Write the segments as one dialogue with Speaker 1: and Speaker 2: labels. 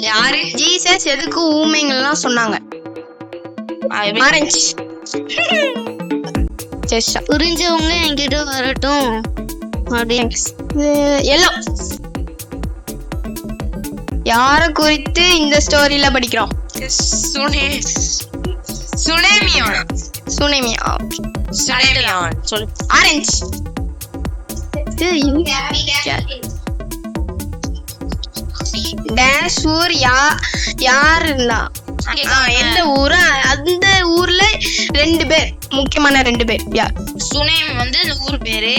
Speaker 1: யாரு
Speaker 2: ஜீசஸ் எதுக்கு ஊமைங்கள்லாம் சொன்னாங்க? ஆரஞ்சு.
Speaker 3: புரிஞ்சவங்க என்கிட்ட வரட்டும்.
Speaker 2: எல்லோ. யார குறித்து இந்த ஸ்டோரியில படிக்கிறோம்?
Speaker 1: சுனேமியான். சொல்லு.
Speaker 2: ஆரஞ்சு. டேஷ் ஊர் யார் இருந்தா? எந்த ஊரு? அந்த ஊர்ல 2 பேர், முக்கியமான 2 பேர். யார்?
Speaker 1: சுனேமி வந்து அந்த ஊர் பேரு.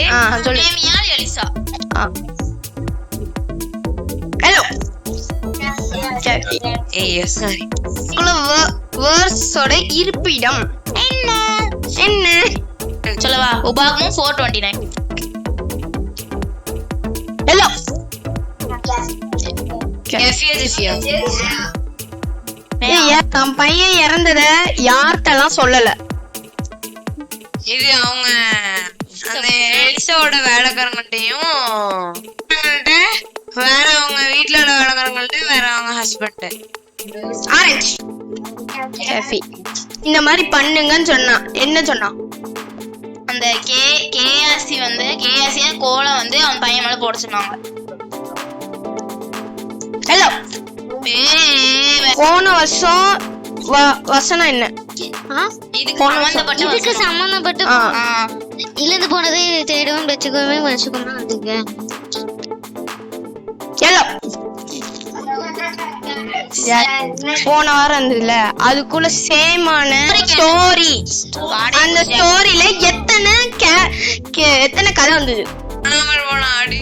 Speaker 1: சுனேமியா எலிசா.
Speaker 2: ஹலோ.
Speaker 1: சரி.
Speaker 2: வேர்ஸோட இருப்பிடம் என்ன
Speaker 1: சொல்லவா? உபாகமம் 4:29.
Speaker 2: ஹலோ. என் பையன் இறந்தத யார்கிட்டலாம் சொல்லல.
Speaker 1: இது அவங்க அந்த எலிசாவோட வேலைக்காரங்கள்ட்டையும், வேற அவங்க வீட்டுல உள்ள வேலைக்காரங்கள்ட்ட, வேற அவங்க ஹஸ்பண்ட்.
Speaker 2: ஆரஞ்சு. இந்த மாதிரி பண்ணுங்கன்னு சொன்னா என்ன சொன்னா?
Speaker 1: அந்த கேஆர்சி வந்து கேஆர்சியா கோலை வந்து அவன் பையன் மேல போட சொன்னாங்க.
Speaker 2: ஹலோ. போன வருஷம் வசனம் என்ன?
Speaker 3: இதுக்கு சம்பந்தப்பட்ட இழந்து போனதை தேடவும் வச்சுக்கோமே வச்சுக்கோமே. அதுக்கு
Speaker 2: போன வாரம் இருந்ததுல அதுக்குள்ள சேமான ஸ்டோரி. அந்த ஸ்டோரியில எத்தனை கதை வந்தது?
Speaker 1: போன ஆடி